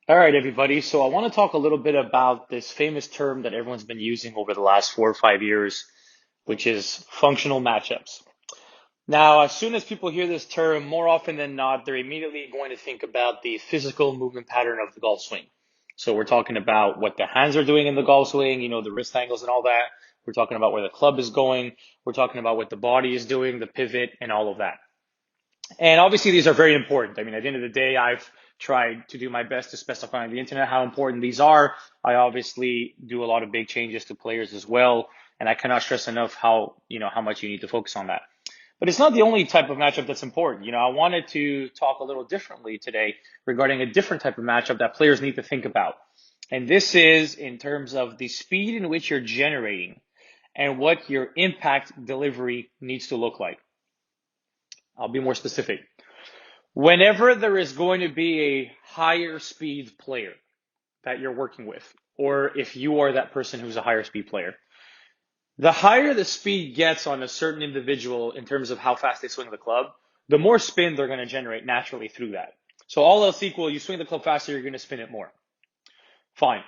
All right, everybody. So I want to talk a little bit about this famous term that everyone's been using over the last 4 or 5 years, which is functional matchups. Now, as soon as people hear this term, more often than not, they're immediately going to think about the physical movement pattern of the golf swing. So we're talking about what the hands are doing in the golf swing, the wrist angles and all that. We're talking about where the club is going. We're talking about what the body is doing, the pivot, and all of that. And obviously, these are very important. I mean, at the end of the day, I've tried to do my best to specify on the internet how important these are. I obviously do a lot of big changes to players as well, and I cannot stress enough how much you need to focus on that. But it's not the only type of matchup that's important. I wanted to talk a little differently today regarding a different type of matchup that players need to think about. And this is in terms of the speed in which you're generating and what your impact delivery needs to look like. I'll be more specific. Whenever there is going to be a higher speed player that you're working with, or if you are that person who's a higher speed player, the higher the speed gets on a certain individual in terms of how fast they swing the club, the more spin they're going to generate naturally through that. So all else equal, you swing the club faster, you're going to spin it more. Fine.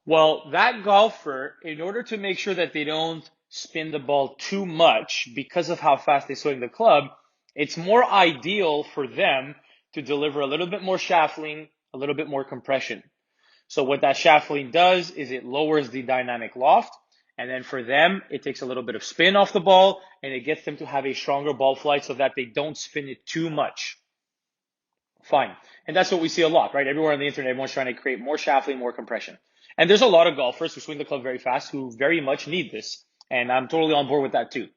Well, that golfer, in order to make sure that they don't spin the ball too much because of how fast they swing the club, it's more ideal for them to deliver a little bit more shaft lean, a little bit more compression. So what that shaft lean does is it lowers the dynamic loft. And then for them, it takes a little bit of spin off the ball and it gets them to have a stronger ball flight so that they don't spin it too much. Fine. And that's what we see a lot, right? Everywhere on the internet, everyone's trying to create more shaft lean, more compression. And there's a lot of golfers who swing the club very fast who very much need this. And I'm totally on board with that too.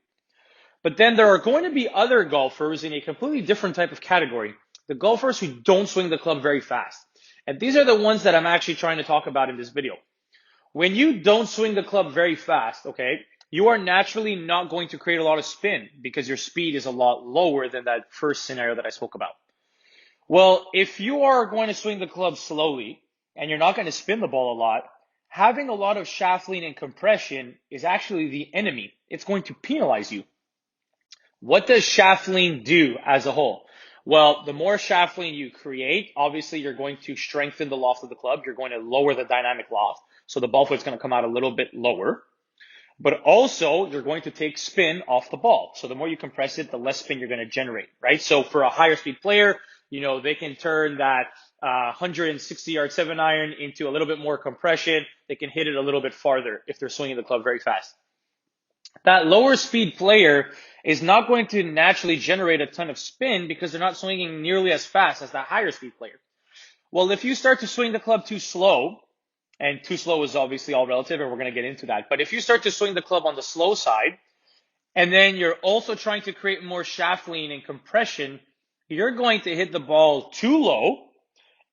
But then there are going to be other golfers in a completely different type of category. The golfers who don't swing the club very fast. And these are the ones that I'm actually trying to talk about in this video. When you don't swing the club very fast, okay, you are naturally not going to create a lot of spin because your speed is a lot lower than that first scenario that I spoke about. Well, if you are going to swing the club slowly and you're not going to spin the ball a lot, having a lot of shaft lean and compression is actually the enemy. It's going to penalize you. What does shaft lean do as a whole? Well, the more shaft lean you create, obviously you're going to strengthen the loft of the club. You're going to lower the dynamic loft. So the ball foot's going to come out a little bit lower. But also, you're going to take spin off the ball. So the more you compress it, the less spin you're going to generate, right? So for a higher speed player, they can turn that 160-yard 7-iron into a little bit more compression. They can hit it a little bit farther if they're swinging the club very fast. That lower speed player is not going to naturally generate a ton of spin because they're not swinging nearly as fast as that higher speed player. Well, if you start to swing the club too slow, and too slow is obviously all relative, and we're going to get into that. But if you start to swing the club on the slow side, and then you're also trying to create more shaft lean and compression, you're going to hit the ball too low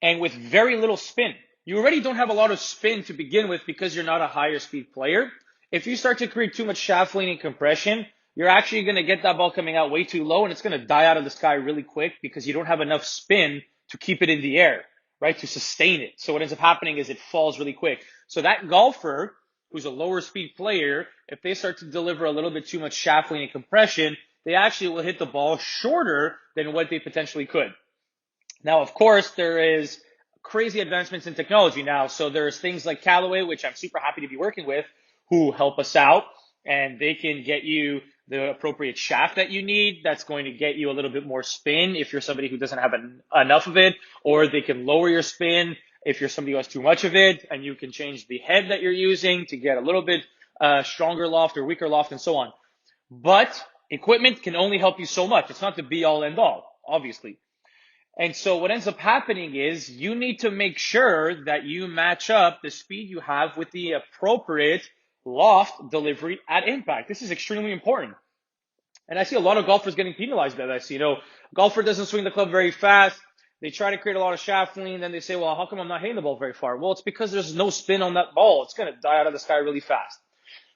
and with very little spin. You already don't have a lot of spin to begin with because you're not a higher speed player. If you start to create too much shaft lean and compression, you're actually going to get that ball coming out way too low and it's going to die out of the sky really quick because you don't have enough spin to keep it in the air, right? To sustain it. So what ends up happening is it falls really quick. So that golfer who's a lower speed player, if they start to deliver a little bit too much shaft lean and compression, they actually will hit the ball shorter than what they potentially could. Now, of course, there is crazy advancements in technology now. So there's things like Callaway, which I'm super happy to be working with, who help us out, and they can get you the appropriate shaft that you need. That's going to get you a little bit more spin if you're somebody who doesn't have enough of it, or they can lower your spin if you're somebody who has too much of it, and you can change the head that you're using to get a little bit stronger loft or weaker loft and so on. But equipment can only help you so much. It's not the be all end all, obviously. And so what ends up happening is you need to make sure that you match up the speed you have with the appropriate loft delivery at impact. This is extremely important. And I see a lot of golfers getting penalized by this. Golfer doesn't swing the club very fast. They try to create a lot of shaft lean. Then they say, well, how come I'm not hitting the ball very far? Well, it's because there's no spin on that ball. It's going to die out of the sky really fast.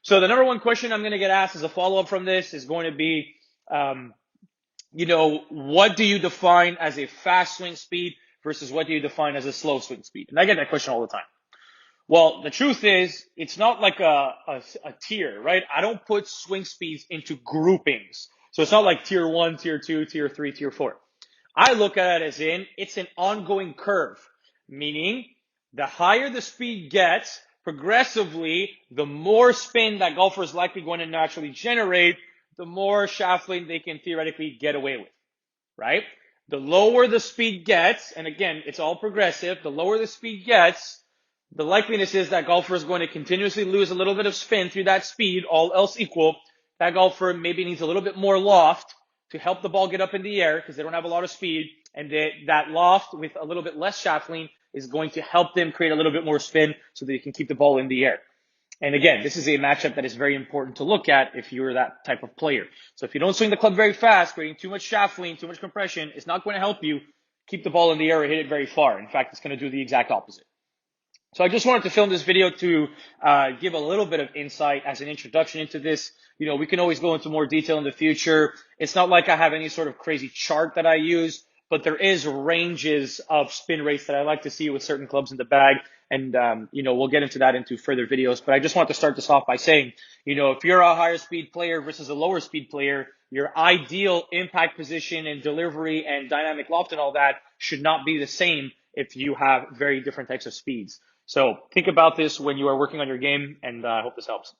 So the number one question I'm going to get asked as a follow-up from this is going to be, what do you define as a fast swing speed versus what do you define as a slow swing speed? And I get that question all the time. Well, the truth is, it's not like a tier, right? I don't put swing speeds into groupings. So it's not like tier 1, tier 2, tier 3, tier 4. I look at it as it's an ongoing curve, meaning The higher the speed gets, progressively, the more spin that golfer is likely going to naturally generate, the more shaft length they can theoretically get away with, right? The lower the speed gets, and again, it's all progressive, the lower the speed gets, the likeliness is that golfer is going to continuously lose a little bit of spin through that speed, all else equal. That golfer maybe needs a little bit more loft to help the ball get up in the air because they don't have a lot of speed. And that loft with a little bit less shaft lean is going to help them create a little bit more spin so that you can keep the ball in the air. And again, this is a matchup that is very important to look at if you're that type of player. So if you don't swing the club very fast, creating too much shaft lean, too much compression, it's not going to help you keep the ball in the air or hit it very far. In fact, it's going to do the exact opposite. So I just wanted to film this video to give a little bit of insight as an introduction into this. You know, we can always go into more detail in the future. It's not like I have any sort of crazy chart that I use, but there is ranges of spin rates that I like to see with certain clubs in the bag. And, you know, we'll get into that into further videos. But I just want to start this off by saying, you know, if you're a higher speed player versus a lower speed player, your ideal impact position and delivery and dynamic loft and all that should not be the same if you have very different types of speeds. So think about this when you are working on your game, and I hope this helps.